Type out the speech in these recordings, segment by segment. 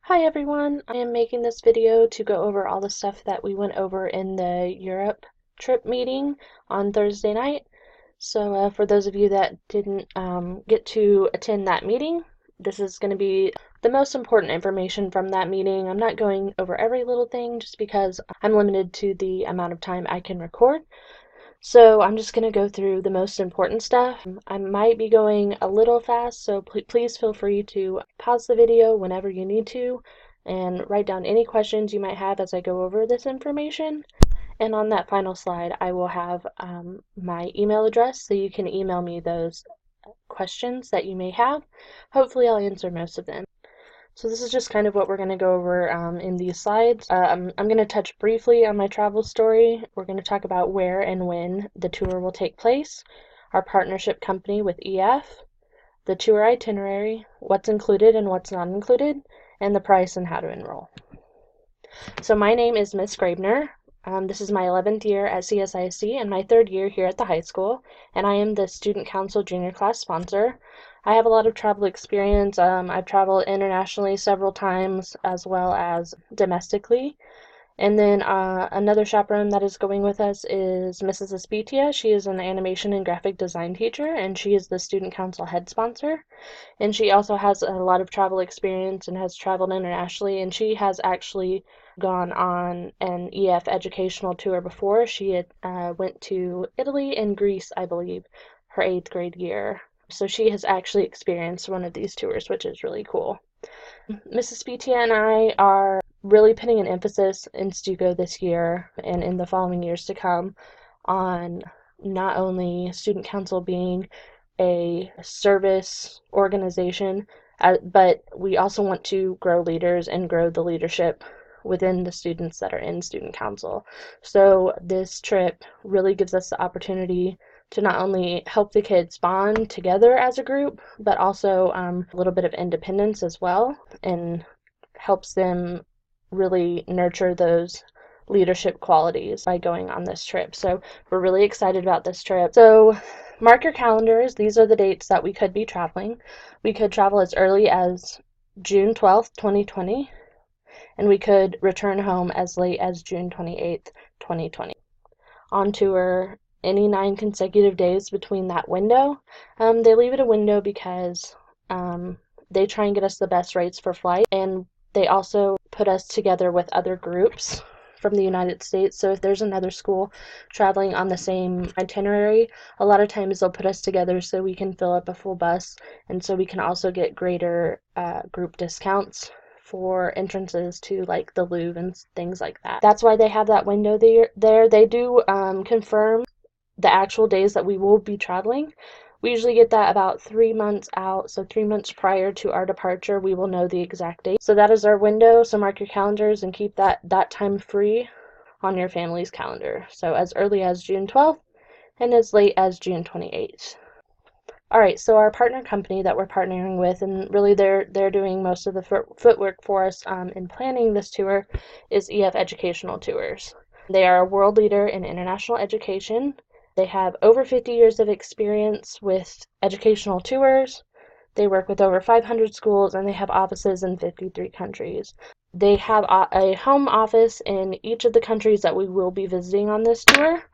Hi everyone, I am making this video to go over all the stuff that we went over in the Europe trip meeting on Thursday night. So for those of you that didn't get to attend that meeting, this is going to be the most important information from that meeting. I'm not going over every little thing just because I'm limited to the amount of time I can record. So I'm just going to go through the most important stuff. I might be going a little fast, so please feel free to pause the video whenever you need to and write down any questions you might have as I go over this information. And on that final slide, I will have my email address so you can email me those questions that you may have. Hopefully I'll answer most of them. So this is just kind of what we're going to go over in these slides. I'm going to touch briefly on my travel story. We're going to talk about where and when the tour will take place, our partnership company with EF, the tour itinerary, what's included and what's not included, and the price and how to enroll. So my name is Miss Grabner. This is my 11th year at CSIC and my 3rd year here at the high school, and I am the Student Council Junior Class sponsor. I have a lot of travel experience. I've traveled internationally several times as well as domestically. And then another chaperone that is going with us is Mrs. Espitia. She is an animation and graphic design teacher, and she is the Student Council head sponsor. And she also has a lot of travel experience and has traveled internationally, and she has actually gone on an EF educational tour before. She had went to Italy and Greece, I believe, her 8th grade year. So she has actually experienced one of these tours, which is really cool. Mrs. Spitia and I are really putting an emphasis in Stuco this year and in the following years to come on not only Student Council being a service organization, but we also want to grow leaders and grow the leadership within the students that are in Student Council. So this trip really gives us the opportunity to not only help the kids bond together as a group, but also a little bit of independence as well, and helps them really nurture those leadership qualities by going on this trip. So we're really excited about this trip. So mark your calendars. These are the dates that we could be traveling. We could travel as early as June 12th, 2020, and we could return home as late as June 28th, 2020. On tour any 9 consecutive days between that window. They leave it a window because they try and get us the best rates for flight, and they also put us together with other groups from the United States. So if there's another school traveling on the same itinerary, a lot of times they'll put us together so we can fill up a full bus, and so we can also get greater group discounts for entrances to like the Louvre and things like that. That's why they have that window there. They do confirm the actual days that we will be traveling. We usually get that about 3 months out, so 3 months prior to our departure, we will know the exact date. So that is our window, so mark your calendars and keep that time free on your family's calendar. So as early as June 12th and as late as June 28th. All right, so our partner company that we're partnering with, and really they're doing most of the footwork for us in planning this tour, is EF Educational Tours. They are a world leader in international education. They have over 50 years of experience with educational tours. They work with over 500 schools, and they have offices in 53 countries. They have a home office in each of the countries that we will be visiting on this tour.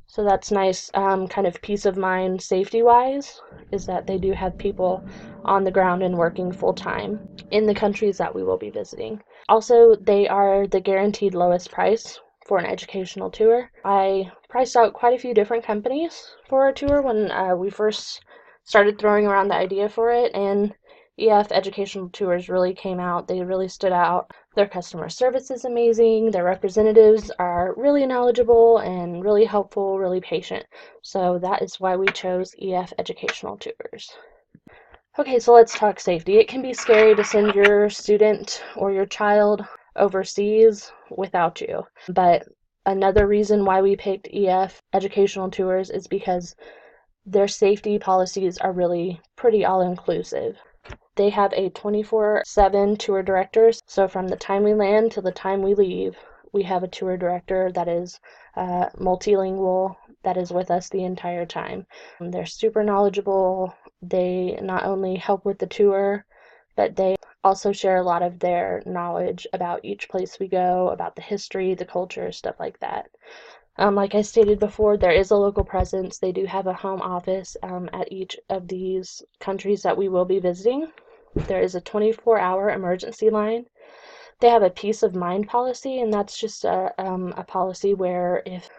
So that's nice, kind of peace of mind safety-wise, is that they do have people on the ground and working full-time in the countries that we will be visiting. Also, they are the guaranteed lowest price for an educational tour. I priced out quite a few different companies for a tour when we first started throwing around the idea for it, and EF Educational Tours really came out. They really stood out. Their customer service is amazing. Their representatives are really knowledgeable and really helpful, really patient. So that is why we chose EF Educational Tours. Okay, so let's talk safety. It can be scary to send your student or your child overseas without you. But another reason why we picked EF Educational Tours is because their safety policies are really pretty all-inclusive. They have a 24/7 tour director, so from the time we land to the time we leave, we have a tour director that is multilingual, that is with us the entire time. They're super knowledgeable. They not only help with the tour, but they also share a lot of their knowledge about each place we go, about the history, the culture, stuff like that. Like I stated before, there is a local presence. They do have a home office at each of these countries that we will be visiting. There is a 24-hour emergency line. They have a peace of mind policy, and that's just a policy where if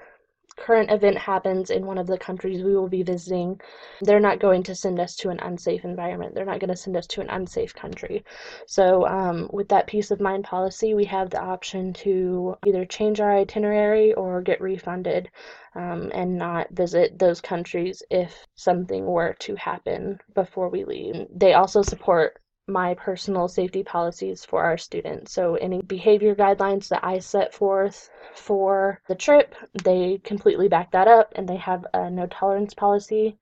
current event happens in one of the countries we will be visiting, they're not going to send us to an unsafe environment. They're not going to send us to an unsafe country. So with that peace of mind policy, we have the option to either change our itinerary or get refunded and not visit those countries if something were to happen before we leave. They also support my personal safety policies for our students. So any behavior guidelines that I set forth for the trip, they completely back that up, and they have a no tolerance policy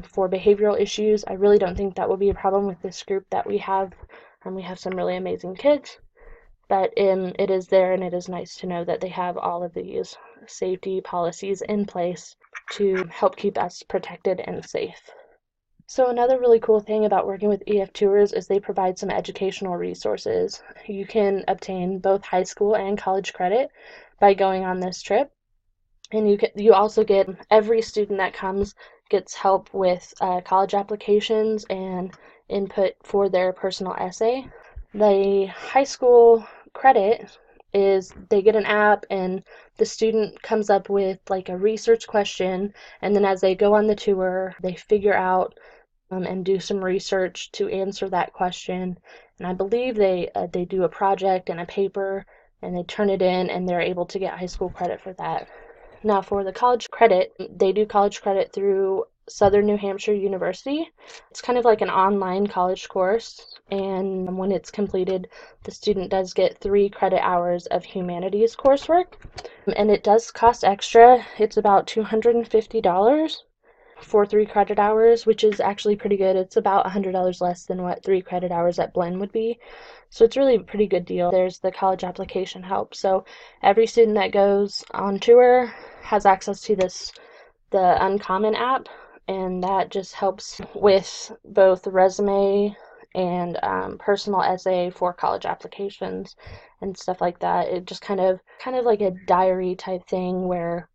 for behavioral issues. I really don't think that will be a problem with this group that we have. We have some really amazing kids, but it is there, and it is nice to know that they have all of these safety policies in place to help keep us protected and safe. So another really cool thing about working with EF Tours is they provide some educational resources. You can obtain both high school and college credit by going on this trip. And you also get, every student that comes gets help with college applications and input for their personal essay. The high school credit is they get an app, and the student comes up with like a research question, and then as they go on the tour, they figure out and do some research to answer that question. And I believe they do a project and a paper, and they turn it in, and they're able to get high school credit for that. Now for the college credit, they do college credit through Southern New Hampshire University. It's kind of like an online college course, and when it's completed, the student does get 3 credit hours of humanities coursework, and it does cost extra. It's about $250 for 3 credit hours, which is actually pretty good. It's about $100 less than what 3 credit hours at Blinn would be. So it's really a pretty good deal. There's the college application help. So every student that goes on tour has access to the Uncommon app, and that just helps with both resume and personal essay for college applications and stuff like that. It just kind of like a diary type thing where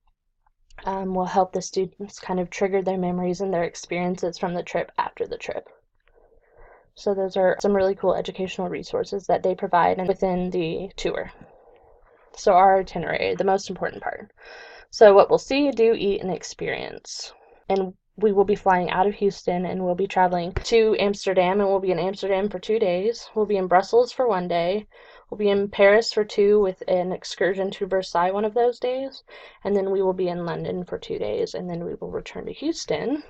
will help the students kind of trigger their memories and their experiences from the trip after the trip. So those are some really cool educational resources that they provide and within the tour. So our itinerary, the most important part. So what we'll see, do, eat, and experience. And we will be flying out of Houston, and we'll be traveling to Amsterdam, and we'll be in Amsterdam for 2 days. We'll be in Brussels for 1 day. We'll be in Paris for 2 with an excursion to Versailles one of those days. And then we will be in London for 2 days, and then we will return to Houston.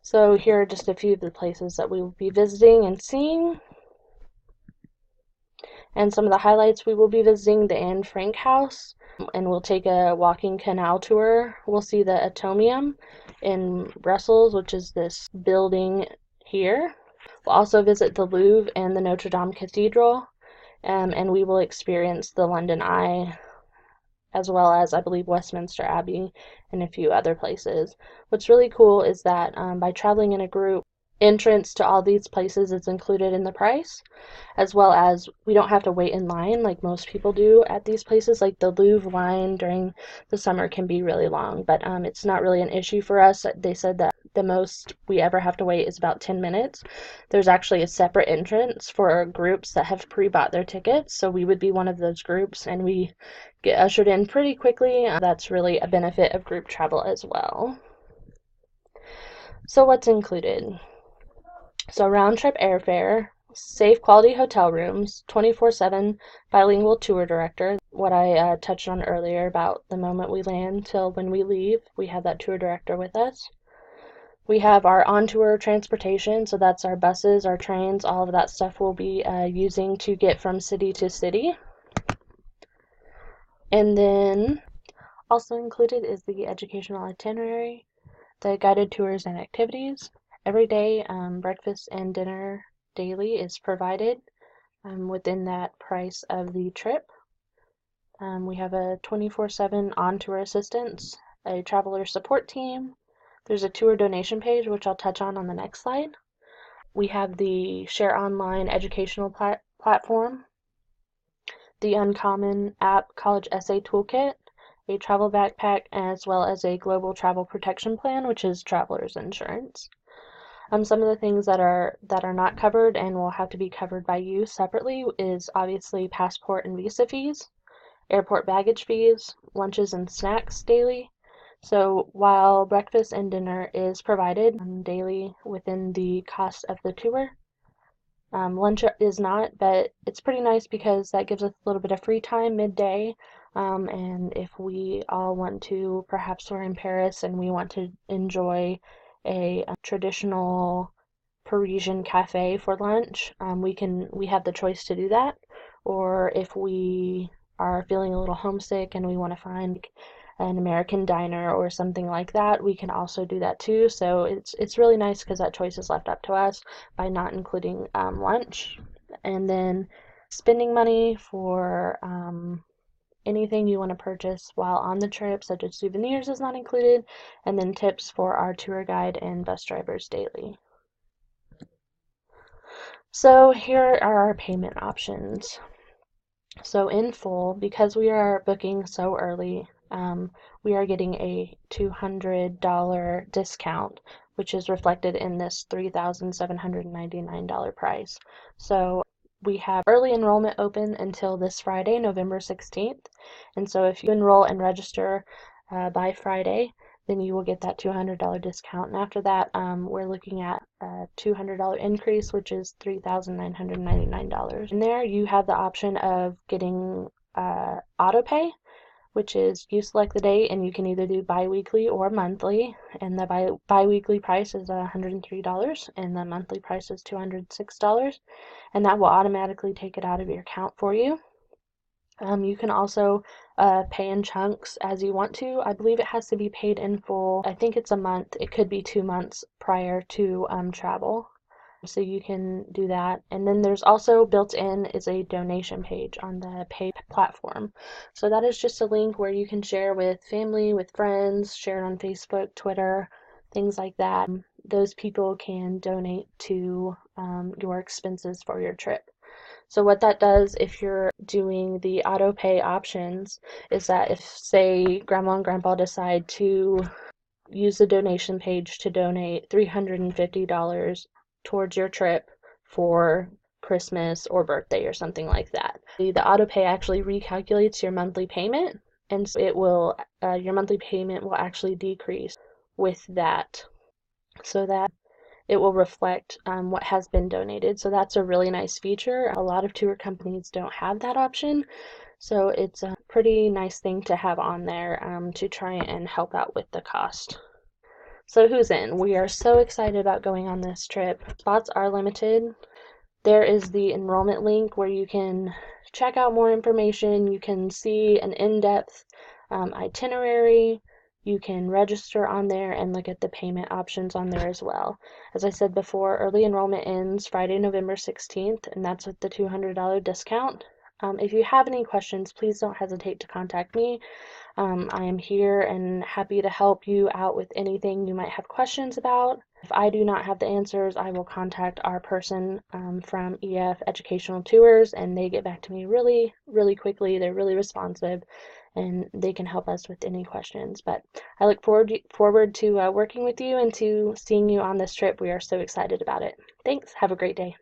So here are just a few of the places that we will be visiting and seeing. And some of the highlights, we will be visiting the Anne Frank House, and we'll take a walking canal tour. We'll see the Atomium in Brussels, which is this building here. We'll also visit the Louvre and the Notre Dame Cathedral, and we will experience the London Eye, as well as, I believe, Westminster Abbey and a few other places. What's really cool is that by traveling in a group, entrance to all these places is included in the price, as well as we don't have to wait in line like most people do at these places. Like the Louvre line during the summer can be really long, but it's not really an issue for us. They said that the most we ever have to wait is about 10 minutes. There's actually a separate entrance for groups that have pre-bought their tickets, so we would be one of those groups, and we get ushered in pretty quickly. That's really a benefit of group travel as well. So what's included? So round-trip airfare, safe quality hotel rooms, 24/7 bilingual tour director, what I touched on earlier about the moment we land till when we leave, we have that tour director with us. We have our on-tour transportation, so that's our buses, our trains, all of that stuff we'll be using to get from city to city. And then also included is the educational itinerary, the guided tours and activities. Every day, breakfast and dinner daily is provided within that price of the trip. We have a 24/7 on-tour assistance, a traveler support team. There's a tour donation page, which I'll touch on the next slide. We have the Share Online educational platform, the Uncommon app college essay toolkit, a travel backpack, as well as a global travel protection plan, which is traveler's insurance. Some of the things that are not covered and will have to be covered by you separately is obviously passport and visa fees, airport baggage fees, lunches and snacks daily. So while breakfast and dinner is provided daily within the cost of the tour, lunch is not, but it's pretty nice because that gives us a little bit of free time midday. And if we all want to, perhaps we're in Paris and we want to enjoy a traditional Parisian cafe for lunch, we have the choice to do that. Or if we are feeling a little homesick and we want to find an American diner or something like that, we can also do that too. So it's really nice because that choice is left up to us by not including lunch. And then spending money for anything you want to purchase while on the trip, such as souvenirs, is not included, and then tips for our tour guide and bus drivers daily. So here are our payment options. So in full, because we are booking so early, we are getting a $200 discount, which is reflected in this $3,799 price. So we have early enrollment open until this Friday, November 16th. And so if you enroll and register by Friday, then you will get that $200 discount. And after that, we're looking at a $200 increase, which is $3,999. In there, you have the option of getting auto pay, which is you select the date and you can either do bi-weekly or monthly. And the bi-weekly price is $103 and the monthly price is $206. And that will automatically take it out of your account for you. You can also pay in chunks as you want to. I believe it has to be paid in full. I think it's a month. It could be 2 months prior to travel. So you can do that. And then there's also built in is a donation page on the Pay platform. So that is just a link where you can share with family, with friends, share it on Facebook, Twitter, things like that. Those people can donate to your expenses for your trip. So what that does if you're doing the auto pay options is that if, say, grandma and grandpa decide to use the donation page to donate $350 towards your trip for Christmas or birthday or something like that, the auto pay actually recalculates your monthly payment, and so it will your monthly payment will actually decrease with that, so that it will reflect what has been donated. So that's a really nice feature. A lot of tour companies don't have that option, so it's a pretty nice thing to have on there to try and help out with the cost. So who's in? We are so excited about going on this trip. Spots are limited. There is the enrollment link where you can check out more information. You can see an in-depth itinerary. You can register on there and look at the payment options on there as well. As I said before, early enrollment ends Friday, November 16th, and that's with the $200 discount. If you have any questions, please don't hesitate to contact me. I am here and happy to help you out with anything you might have questions about. If I do not have the answers, I will contact our person from EF Educational Tours, and they get back to me really, really quickly. They're really responsive, and they can help us with any questions. But I look forward to working with you and to seeing you on this trip. We are so excited about it. Thanks. Have a great day.